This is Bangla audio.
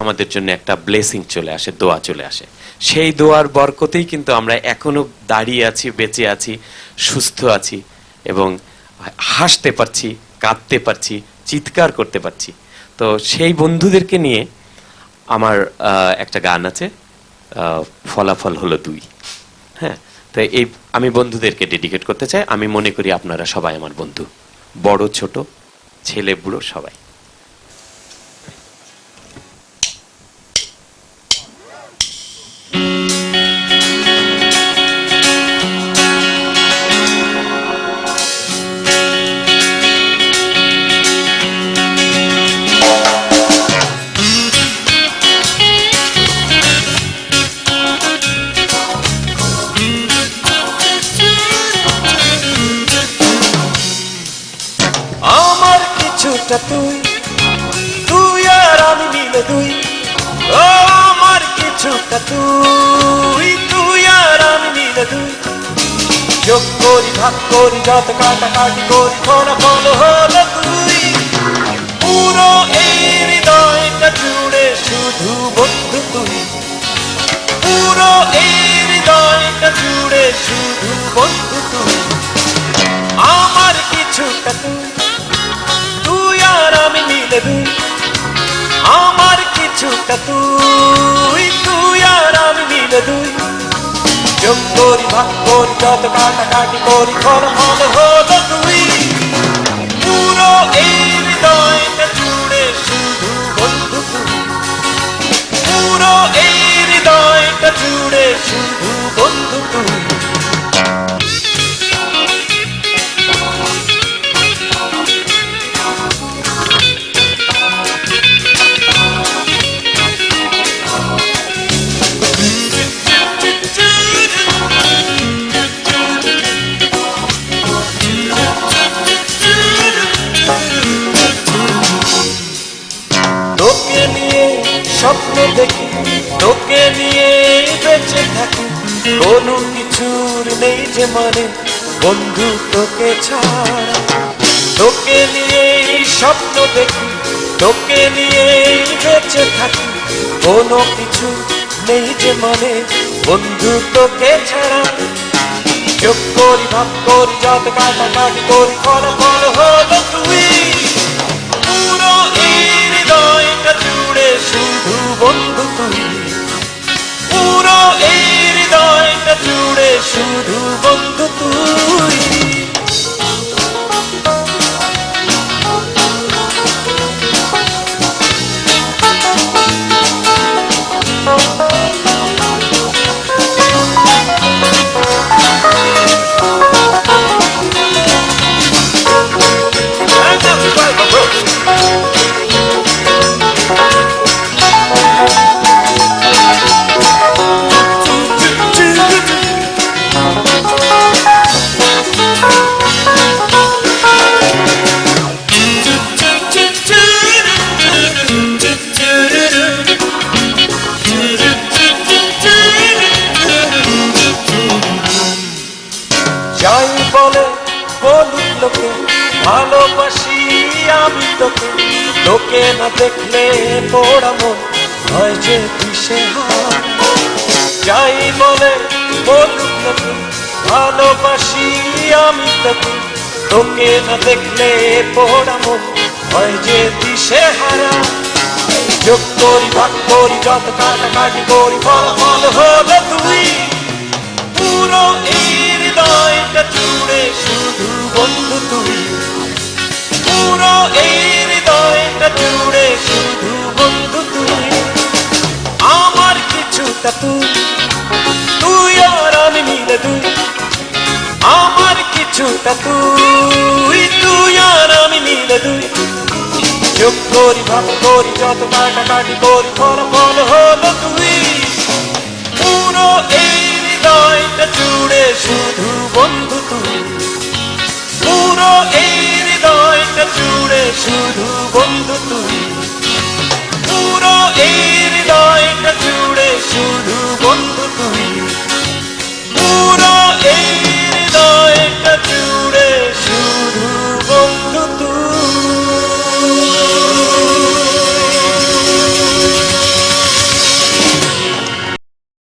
আমাদের জন্য একটা ব্লেসিং চলে আসে, দোয়া চলে আসে। সেই দোয়ার বরকতেই কিন্তু আমরা এখনো দাঁড়িয়ে আছি, বেঁচে আছি, সুস্থ আছি এবং হাসতে পারছি, কাঁদতে পারছি, চিৎকার করতে পারছি। তো সেই বন্ধুদেরকে নিয়ে আমার একটা গান আছে, ফলাফল হলো 2। হ্যাঁ, তো এই আমি বন্ধুদেরকে ডেডিকেট করতে চাই। আমি মনে করি আপনারা সবাই আমার বন্ধু, বড় ছোট, ছেলে বুড়ো সবাই। আমার কিছুটা তুই, তুই আর আমি মিলে দুই। ও আমার কিছুটা তুই, তুই আর আমি মিলে দুই। যোগ করি, ভাগ করি, যত কাটাকাটি করি, ফলাফল হলো তুই। পুরো এই হৃদয়টা জুড়ে শুধু বন্ধু তুই। পুরো এই হৃদয়টা জুড়ে শুধু বন্ধু তুই। আমার কিছুটা তুই, তুই আর আমি মিলে দুই। আমার কিছুটা তুই, তুই আর আমি মিলে দুই। যোগ করি, ভাগ করি, যত কাটাকাটি করি, ফলাফল হলো তুই। পুরো এই হৃদয়টা জুড়ে শুধু বন্ধু তুই। পুরো এই হৃদয়টা জুড়ে শুধু বন্ধু তুই। তোকে নিয়ে স্বপ্ন দেখি, তোকে নিয়ে বেঁচে থাকি, কোনো কিছুর নেই যে মানে বন্ধু তোকে ছাড়া। তোকে নিয়ে স্বপ্ন দেখি, তোকে নিয়ে বেঁচে থাকি, কোনো কিছু নেই যে মানে বন্ধু তোকে ছাড়া। যোগ করি, ভাগ করি, যত কাটাকাটি করি, ফলাফল হলো তুই। পুরো এই হৃদয়টা জুড়ে শুধু বন্ধু তুই। পুরো এই হৃদয়টা জুড়ে শুধু বন্ধু তুই। যাই বলে বলুক লোকে, ভালোবাসি আমি তোকে। তোকে না দেখলে পোড়া মন হয় যে দিশেহারা। যাই বলে বলুক লোকে, ভালোবাসি আমি তোকে। তোকে না দেখলে পোড়া মন হয় যে দিশেহারা। যোগ করি, ভাগ করি, যত কাটাকাটি করি, ফলাফল হলো তুই। পুরো এই হৃদয়টা জুড়ে শুধু বন্ধু তুই। পুরো এই হৃদয়টা জুড়ে শুধু বন্ধু তুই। আমার কিছুটা তুই, তুই আর আমি মিলে দুই। আমার কিছুটা তুই, তুই আর আমি মিলে দুই। যোগ করি, ভাগ করি, যত কাটাকাটি করি, ফলাফল হলো তুই। পুরো এই হৃদয়টা জুড়ে শুধু বন্ধু তুই। পুরো এই হৃদয়টা জুড়ে শুধু বন্ধু তুই। পুরো এই